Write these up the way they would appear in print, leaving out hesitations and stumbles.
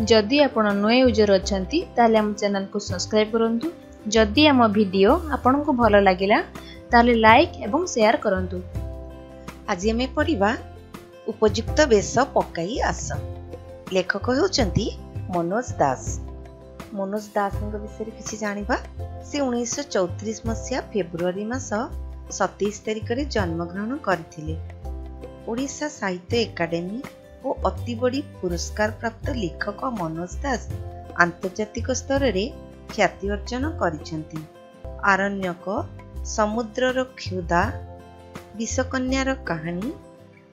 जदि आपण नुआ यूजर अछंती ताले हम चैनल को सब्सक्राइब करंतु। जदि हम वीडियो आपण को भल लागिला ताले लाइक एवं शेयर करंतु। आज आम पढ़ा उपयुक्त बेस पकाई आस। लेखक होउचंती मनोज दास। मनोज दास विषय किसी जानिबा। से 1934 मसीहा फेब्रुआरी मास 27 तारिख रे जन्मग्रहण करथिले। ओडिशा साहित्य एकाडेमी और अति बड़ी पुरस्कार प्राप्त लेखक मनोज दास आंतर्जातिक स्तर रे ख्याति अर्जन करिसेंती। आरण्यक, समुद्रर क्षुधा, विषकन्यार कहानी,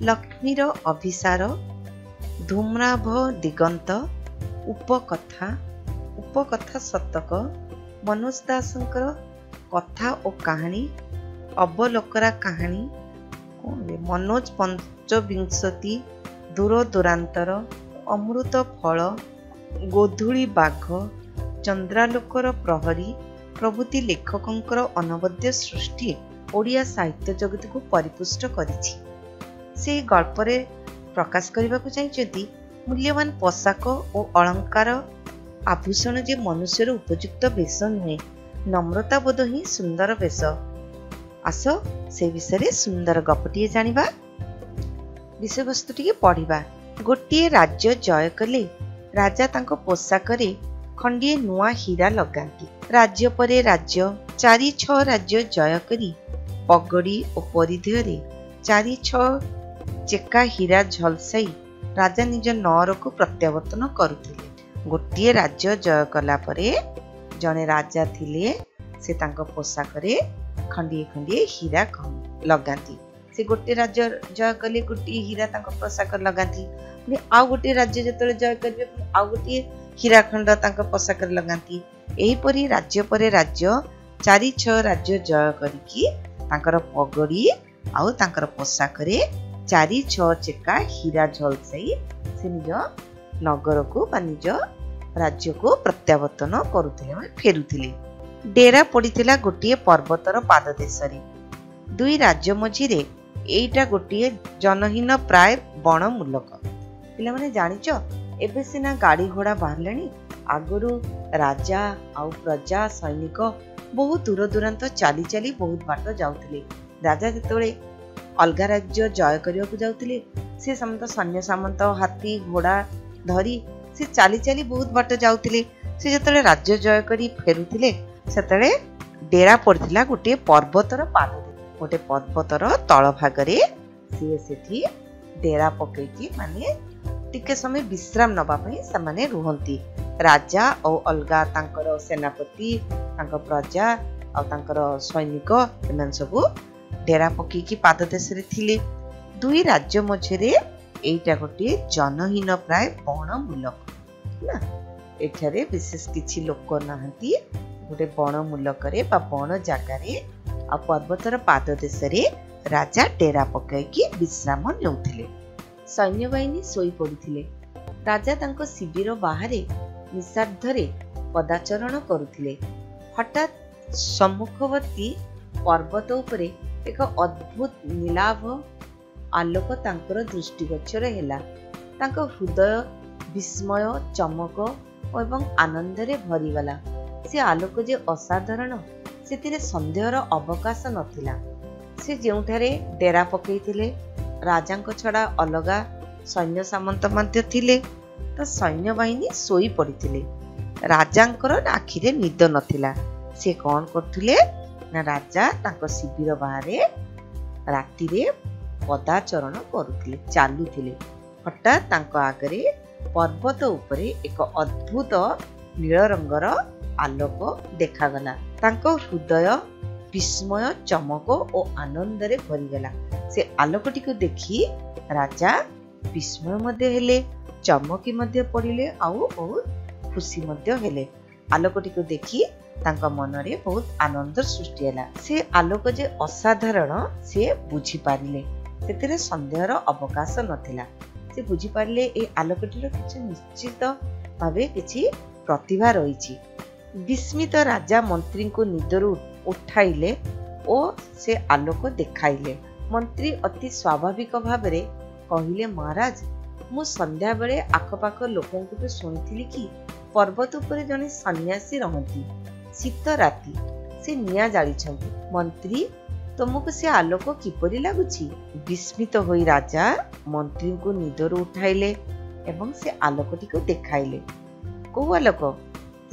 लक्ष्मीर अभिसार, धूम्राभ दिगंत, उपकथा शतक, मनोज दासंकर कथा और कहानी, अवलोकरा कहानी, मनोज पंचविंशति, दूर दूरांतर, अमृत फल, गोधूली बाघ, चंद्रालोकर प्रहरी प्रभृति लेखकंकर अनवद्य सृष्टि ओडिया साहित्य जगत को परिपुष्ट करिछि। से गल्परे प्रकाश करने को चाहिए मूल्यवान पोशाक और अलंकार आभूषण जे मनुष्यर उपयुक्त बेश नुहे, नम्रता बोध ही सुंदर बेश। आस से विषय सुंदर गपटिए जानिबा। विषय वस्तु टिके पढ़िबा। गोटे राज्य जय कले राजा तांको पोशाकरे खंडिए नुआ हीरा लगांती। राज्य परे राज्य 4-6 राज्य जय करी पगड़ी और परिधेय 4-6 चेका हीरा झलसाई राजा निज नअर को प्रत्यावर्तन करुथिले। गोटे राज्य जय कला परे जने राजा थिले से तांको पोशाकरे खंडिए खंडिए हीरा लगांती। से गोटे राज्य जय कले गोटे हीरा तांको पोशाक लगांती। आउ गोटे राज्य जतले जय करबे आउ गोटे हीरा खंड तांको पोशाक लगांती। एही परी राज्य परे राज्य 4-6 राज्य जय करिकी तांकर पगड़ी आउ तांकर पोशाकरे 4-6 चेका हीरा झलसाई से निज नगर को बा निज राज्य को प्रत्यावर्तन करुथिले, फेरुथिले। डेरा पड़िथिला गोटे पर्वतर पाददेशरे। दुई राज्य मझिरे एइटा गोटे जनहीन प्राय बण मूलक। पिला माने जानिच एबे सिना गाड़ी घोड़ा बाहरलेनी, आगरु राजा आउ प्रजा सैनिक बहुत दूर दूरांत चाली चाली बहुत बाट जाउथिले। राजा जेतबेले अलगा राज्य जय करियाकु जाउथिले से समस्त सैन्य सामंत हाथी घोड़ा धरी से चाली चाली बहुत बाट जाउथिले। से जेतबेले राज्य जय करी फेरुथिले सेतबेले डेरा पड़िथिला गोटे पर्वतर पाद, गोटे पर्वतर तल भागरे सी सेठी डेरा पकईकी माने टिके समय विश्राम नबा पई समाने रुहंती। राजा और अलगा तांकर सेनापति तांकर प्रजा और तांकर सैनिक एमन सब डेरा पकईकी पाद देश रे थिले। दुई राज्य मझरे एइटा गोटे जनहीन प्राय बण मूलक ना। एठारे विशेष किछि लोक नाहंती। गोटे बण मूलकरे बा बण जागारे आ पर्वतर पाद देशरे राजा डेरा पकईकी विश्राम नेउथिले। सैन्य बाहिनी सोई पड़ुथिले। राजा तांको शिविर बाहरे निषाद्धरे पदाचरण करुथिले। हठात सम्मुखवर्ती पर्वत उपरे एक अद्भुत नीलाभ आलोक तांकर दृष्टिगोचर हेला। तांको हृदय विस्मय, चमक एवं आनंदरे भरीगला। से आलोक जे असाधारण सेतिरे संदेहर अवकाश नथिला। से जेउठारे डेरा पकईथिले राजांको छड़ा अलगा सैन्य सामंत मध्य थिले, तो सैन्य बाहिनी सोई पड़िथिले। राजांकर आखिरे निद नथिला। से कौन करथिले ना राजा तांको शिविर बाहरे रातिरे पदाचरण करुथिले, चालुथिले। हठात तांको आगरे पर्वत उपरे एक अद्भुत नील रंगर आलोक देखागला। तांको हृदय विस्मय, चमक और आनंदरे भरीगला। से आलोकटी को देखी राजा विस्मय मध्य हेले, चमकी मध्य पड़िले आउ बहुत खुशी मध्य हेले। आलोकटी को देखी तांका मनरे बहुत आनंद सृष्टि हैला। से आलोक जे असाधारण से बुझी पारिले, सेतिरे संदेहर अवकाश नथिला। से बुझी पारिले ए आलोकटीर किछि निश्चित भाबे किछि प्रतिभा रहिछि। विस्मित राजा मंत्री को निदरु उठाइले और से आलोक देखाइले। मंत्री अति स्वाभाविक भाव रे कहिले, महाराज मु संध्या बेले आखपाख लोकंकु शुणिथिली कि पर्वत उपरे जने सन्यासी रहंती। शीत राति से निया जालिछंती। मंत्री तुमको से आलोक किपरि लागुछि? विस्मित होई राजा मंत्री को निदर उठाइले एवं से आलोकटी को देखाइले। को आलोक?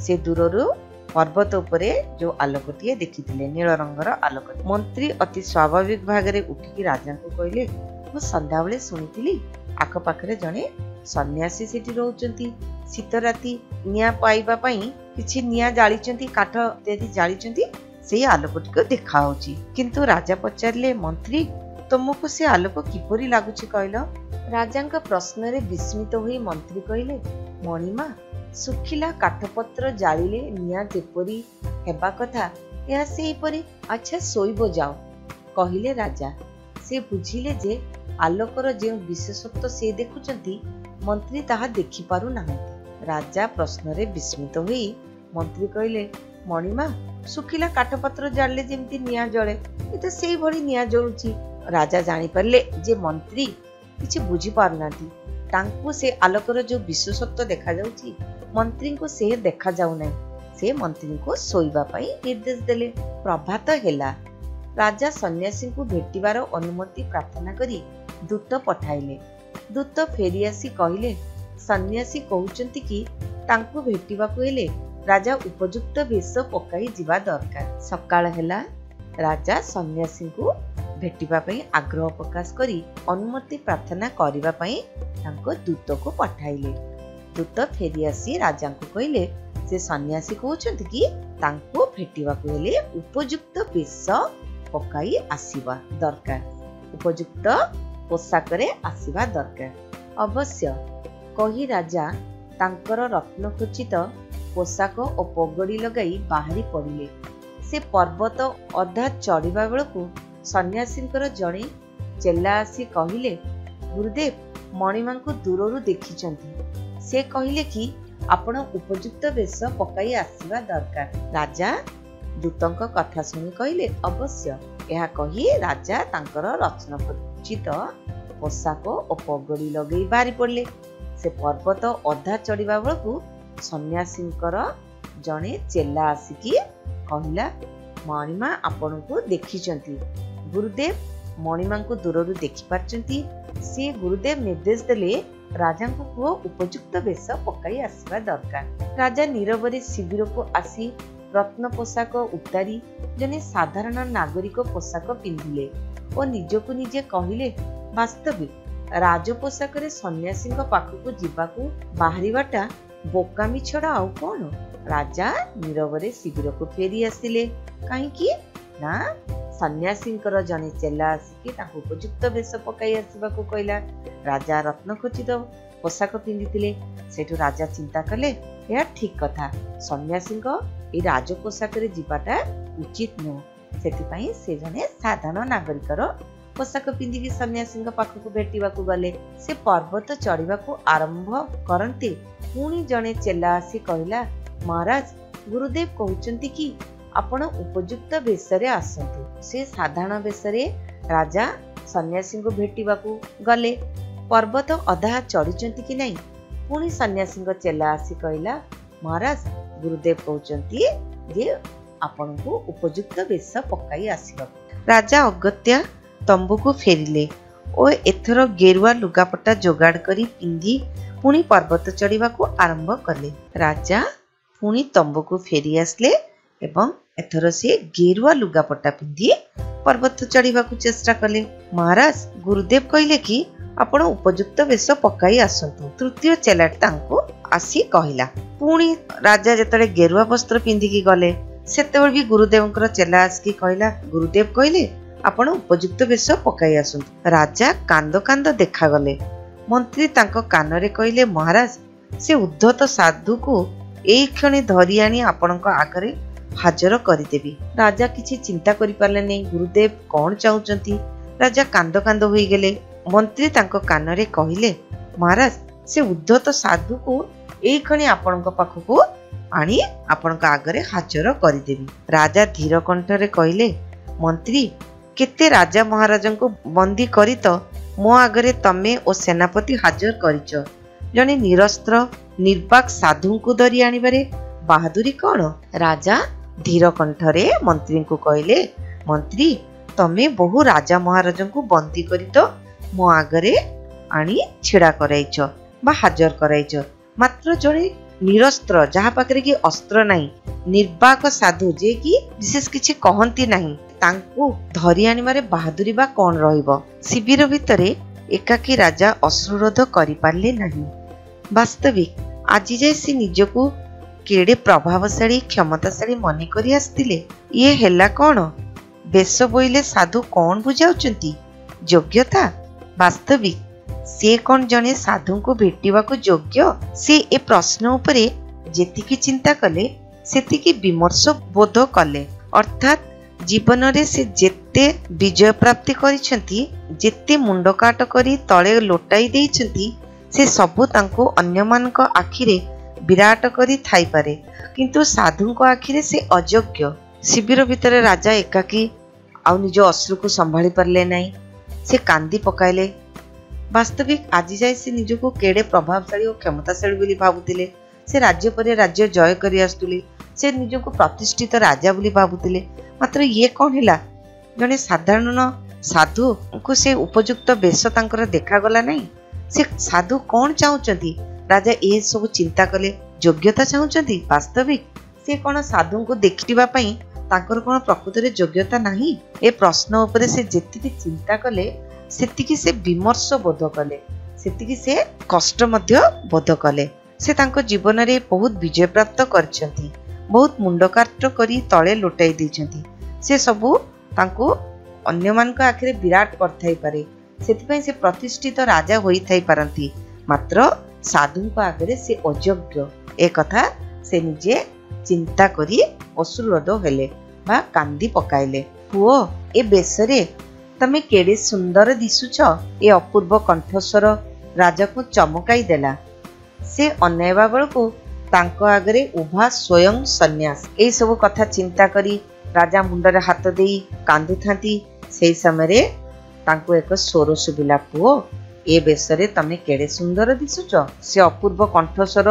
से दूररू पर्वत उपरे जो आलोकटी देखिथिले नील रंगर आलोक। मंत्री अति स्वाभाविक भागरे उठिकी राजा को कहले, मु संध्या बेले शुणिथिली आख पाखरे जने सन्यासी सेठी रहउचंती। शीत राति निया पाइबा पई किछि निया जालिचंती, काठ इत्यादि जालिचंती, से आलोकटी को देखा होची। किंतु राजा पचारले, मंत्री तुमको से आलोक किपरि लागुछि कहलो? राजांका प्रश्न रे विस्मित होई मंत्री कहले, मणिमा सुखिला काठपत्र जालिले निया जेपरि हेबा कथा या सेही परि। अच्छा सोइबो जाओ कहिले राजा। से बुझिले जे आलोकर जे विशेषत्व से देखुचंती मंत्री ताहा देखि पारु नाहंती। राजा प्रश्न रे विस्मित होई मंत्री कहले, मणिमा सुखिला काठपत्र जालिले जेमती निया जळे एते सेही भଳି निया जळुची। राजा जानि परले जे मंत्री किछि बुझी पारनांती। तांकु से आलोकर जो विशेषत्व देखा जाउची मंत्री को से देखा जाउ नै। से मंत्री को सोइबा पई निर्देश देले। प्रभात हेला। राजा सन्यासी को भेटिबार अनुमति प्रार्थना करी दूत पठाइले। दूत फेरी आसी कहिले, सन्यासी कहउचंती कि तांकु भेटिबाकु हेले राजा उपयुक्त बेस पकाई जिबा दरकार। सकाळ हेला। राजा सन्यासी को भेटिबा पई आग्रह प्रकाश करी अनुमति प्रार्थना करिबा पई तांको दूत को पठाइले। दूत फेरी आसी राजा को कहिले, से सन्यासी कहउचंती कि तांको भेटिबाकु हेले उपयुक्त बेस पकाई आसीबा दरकार, उपयुक्त पोशाकरे आसीबा दरकार। अवश्य कही राजा तांकर रत्नखचित पोशाक और पगड़ी लगाई बाहरी पड़िले। से पर्वत अधा चढ़िबा बेलकु सन्यासींकर जणे चेला आसी कहिले, गुरुदेव मणिमा को दूररू देखिचंती। से कहिले कि आपण उपयुक्त बेस पकाई आसीबा दरकार। राजा दूतंक कथा सुनी कहिले, अवश्य। यह कही राजा तांकर रत्नखचित पोशाक और पगड़ी लगई बाहरी पड़ले। से पर्वत अधा चढ़िबा बेलकु सन्यासींकर जणे चेला आसिकी कहिला, मणिमा आपण को देखिचंती। गुरुदेव मणिमा को दूररू देखि पारचंती। से गुरुदेव निर्देश देले राजा को कहो उपयुक्त बेस पकाई आसीबा दरकार। राजा नीरवरे शिविर को आसी रत्न पोशाक उतारी जने साधारण नागरिक पोशाक पिंधिले और निजको निजे कहिले, वास्तविक राज पोशाक रे सन्यासी पाखकु जीवाकू बाहरीबाटा बोकामी छड़ा आउ कौन। राजा नीरवरे शिविर को फेरी आसिले। कहीं ना सन्यासींकर जने चेला आसिकी ताकू उपयुक्त बेस पकाई आसीबाकू कहला। राजा रत्नखचित पोशाक पिंधिथिले। सेठु राजा चिंता कले, यह ठीक कथा, सन्यासींक ए राज पोशाक रे जीवाटा उचित नुह। सेथिपाई से जने साधारण नागरिकर पोशाक पिंधिकी सन्यासी पाखक भेटिबाकू गले। से पर्वत चढ़िबाकू आरंभ करते पुणी जने चेला आसी कहिला, महाराज गुरुदेव कहउचंती कि आपण उपयुक्त बेसरे आसंतु। से साधारण बेसरे राजा सन्यासी को भेटिबाकू गले। पर्वत अधा चढ़िचंती कि नहीं? पुणी सन्यासी चेला आसी कहिला, महाराज गुरुदेव कहउचंती जे आपण को उपयुक्त बेस पकाई आसीबा। राजा अगत्या तंबू को फेरिले और एथर गेरुआ लुगापटा जोगाड़ करी पिंधि पुणी पर्वत चढ़िबा को आरंभ कले। राजा पुणी तंबू को फेरी आसले एवं एथर से गेरुआ लुगापटा पिंधि पर्वत चढ़िबा को चेष्टा कले। महाराज गुरुदेव कहिले कि आपण उपयुक्त बेस पकाई आसंतु। तृतीय चेलाटी तांको आसी कहिला। पुणी राजा जेतले गेरुआ वस्त्र पिंधिकी गले सेतेबेले भी गुरुदेवंकर चेला आसी कहिला, गुरुदेव कहिले आपण उपयुक्त बेस पकाई आसंतु। राजा कांद कांद देखा गले। मंत्री तांको कानरे कहिले, महाराज से उद्धत साधु को एई क्षणी धरी आनी आपणक आगरे हाजर करिदेबी। राजा किछि चिंता करि पारले नै, गुरुदेव कोन चाहुचंती। राजा कांद कांद होई गेले। मंत्री तांको कानरे कहिले, महाराज से उद्धत साधु को एई क्षणी आपणक पाखको आनी आपणक आगरे हाजर करिदेबी। राजा धीर कंठरे कहिले, मंत्री केते राजा महाराज को बंदी करी तो मो आगरे तमे ओ सेनापति हाजर करिच। जने निरस्त्र निर्वाक साधु को धरी आनिबारे बहादुरी कौन? राजा धीर कंठरे मंत्री को कहले, मंत्री तमे बहु राजा महाराज को बंदी करी तो मो आगरे आनी छिड़ा कराइच बा हाजर कराइच, मात्र जड़े निरस्त्र जहा पाखरे कि अस्त्र नहीं, निर्वाक साधु जे कि विशेष किछि कहंती नहीं, तांको धरी आनिबारे बहादुरी बा कौन रहिबो? शिविर भितरे एकाकी राजा अश्रुरोध करि पारले नहीं। वास्तविक आज जाए से निजको केड़े प्रभावशाली क्षमताशाली मने करी आस्तिले। ये हेला कौन? बेश बोइले साधु कौन बुझाउचंती? योग्यता। वास्तविक से कौन जने साधु को भेटिबा को योग्य? से ए प्रश्न उपरे जेतिकी चिंता कले सेतिकी विमर्श बोध कले। अर्थात जीवन रे से जेते विजय प्राप्ति करिसेंती, जेते मुंड काट करी तळे लोटाई देइछंती, से सबु तांको अन्यमानक आखिरे विराट करी थाई पारे, किंतु साधुଙ୍କ आखिरे से अयोग्य। शिविर भितर राजा एकाकी आउ निज अश्रु को संभाली पारले नहीं, से कांदी पकाइले। वास्तविक आज जाए से निजको केड़े प्रभावशाली और क्षमताशाली बोली भाबुतिले। से राज्य पर राज्य जय करी आसुले, से निजको प्रतिष्ठित राजा बोली भाबुतिले। मात्र ये कौन हैला? जने साधारण साधु को से उपयुक्त बेश तांकर देखा गला नहीं। से साधु कौन चाहूचंती? राजा ए सब चिंता कले, योग्यता चाहूचंती। वास्तविक से कौन साधु को देखिबा पई तांकर कौन प्रकृत रे योग्यता नहीं? ए प्रश्न उपरे से जेतिकी चिंता कले सेतिकी से विमर्श बोध कले, सेतिकी से कष्ट मध्य बोध कले। से तांको जीवन रे बहुत विजय प्राप्त करछंती, बहुत मुंड काट करी तळे लोटाई दैछंती। से सबु तांको अन्यमानक आखिरे विराट करथाई पारे, सेतिपई से प्रतिष्ठित राजा होई थाई पारंती, मात्र साधुଙ୍କ आगरे से अयोग्य। ए कथा से निजे चिंता करी अश्रुरोध हेले बा कांदी पकाइले। पुओ ए बेसरे तमे केड़े सुंदर दिसुछ। ए अपूर्व कंठस्वर राजा को चमकाई देला। से अनेवा बेलू तांको आगरे उभा स्वयं सन्यास। ए सब कथा चिंता करी राजा मुंडरे हाथ देई कांदु थांती। सेई समय तांको एक स्वर सुबिला, पुओ ए बेसरे तमे केड़े सुंदर दिसुछ। से अपूर्व कंठस्वर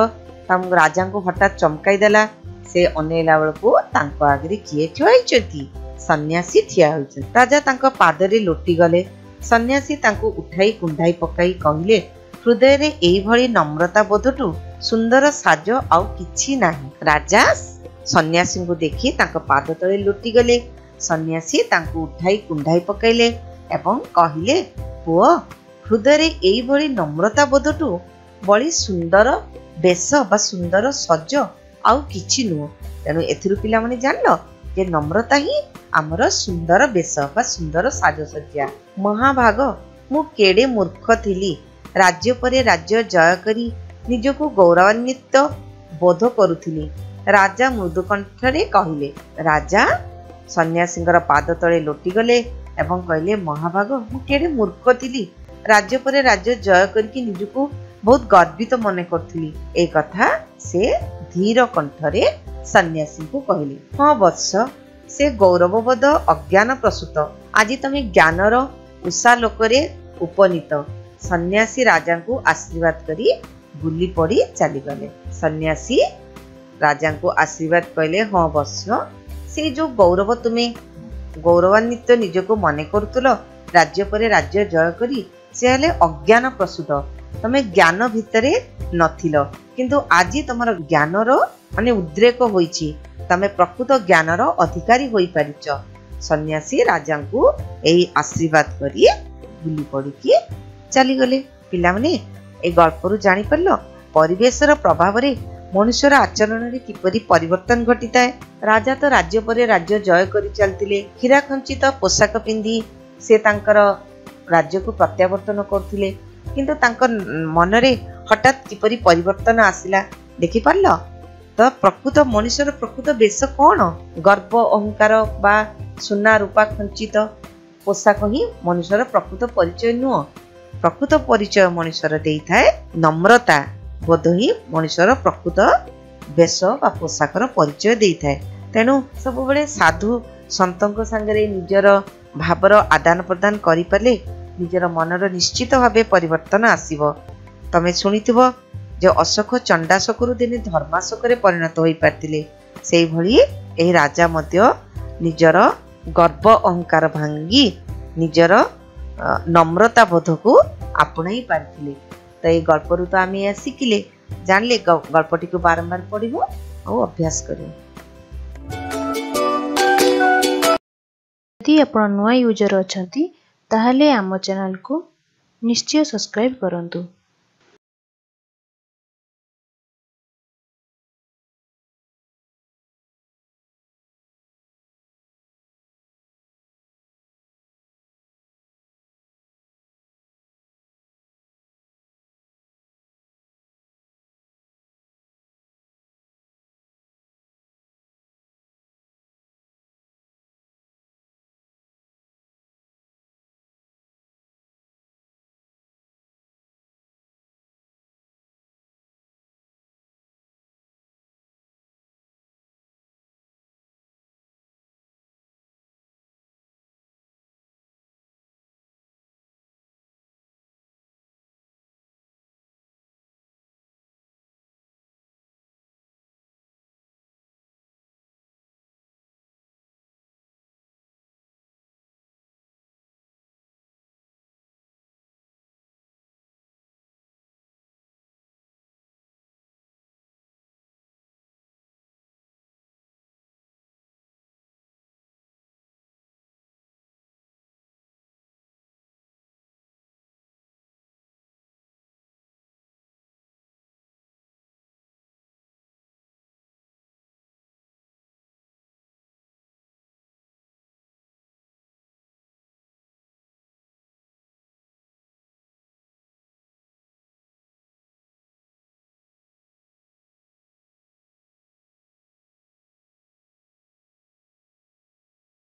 राजा को हठात चमकाई देला। से अनेला बेलू तांको आगरे किए ठियाइछंती? सन्यासी ठिया होइछन। राजा तांको पादरे लोटी गले। सन्यासी तांको उठाई कुंडाई पकाई कहिले, हृदय रे एई भली नम्रता बोधटू सुंदर साज आउ किछि नाही। राजा सन्यासी को देखि तांको पाद तळे लोटी गले। सन्यासी तांको उठाई कुंडाई पकाइले एवं कहिले, पुओ हृदय रे एई भली नम्रता बोधटू बड़ी सुंदर बेश बा सुंदर सज आउ किछि नुह। तेणु एथिरु पिला माने जानलो जे नम्रता ही आमर सुंदर बेश बा सुंदर साजसज्जा। महाभाग मु केड़े मूर्ख थिली, राज्य परे राज्य जय करी निजको गौरवान्वित बोध करुथिली। राजा मृदु कंठरे कहिले। राजा सन्यासींकर पाद तळे लोटी गले एवं कहले, महाभाग मु केड़े मूर्ख थिली, राज्य परे राज्य जय करके निजको बहुत गर्वित मन करथिली। ए कथा से धीर कंठरे सन्यासी को कहले। हाँ वत्स, से गौरवबोध अज्ञान प्रसूत। आज तमे ज्ञानर उषा लोकरे उपनीत। सन्यासी राजा को आशीर्वाद करी बुली पड़ी चली गले। सन्यासी राजा को आशीर्वाद कहले, हाँ वत्स, से जो गौरव तुम्हें गौरवान्वित निजको मन करुतलो राज्य परे राज्य जय करी, से हेले अज्ञान प्रसूत। तमे ज्ञान भितरे नथिलो, किंतु आज तमर ज्ञानर माने उद्रेक होईछि, तमे प्रकृत ज्ञानर अधिकारी होई पारिछ। सन्यासी राजा को एई आशीर्वाद करी बुली पड़ी चली गले। पिला माने ए गल्परु जानि परलो परिवेशर प्रभाव रे मनुष्यर आचरण रे किपरि परिवर्तन घटिताए। राजा तो राज्य परे राज्य जय करी चलतिले। हीरा खंचित पोशाक पिंदी से तांकर राज्य को प्रत्यावर्तन करथिले, किंतु तांकर मनरे हठात किपरि परिवर्तन आसिला देखि पारलो। तो प्रकृत मनुष्यर प्रकृत बेश कौन? गर्व अहंकार बा सुना रूपा खंचित पोशाक ही मनुष्यर प्रकृत परिचय नुह। प्रकृत परिचय मनुष्यर देइथाए नम्रता बोध ही मनुष्यर प्रकृत बेश बा पोशाकर परिचय देइथाए। तेणु सब बेले साधु संतों संगे निजर भावर आदान प्रदान करि पाले निजर मनर निश्चित भाव परिवर्तन आसीबो। तमे सुनिथिबो जे अशोक चंडाशोकरु दिने धर्माशोकरे परिणत होई पारतिले। सेही भली एही राजा मध्य निजर गर्व अहंकार भांगी निजर नम्रता बोध को आपणाई पारतिले। तो ये गल्परु तो आम या शिखिले जानले गल्पटी को बारंबार पढ़िबो और अभ्यास करियो। यदि आपण नुआ यूजर अछंती ताहले आम चैनल को निश्चय सब्सक्राइब करंतु।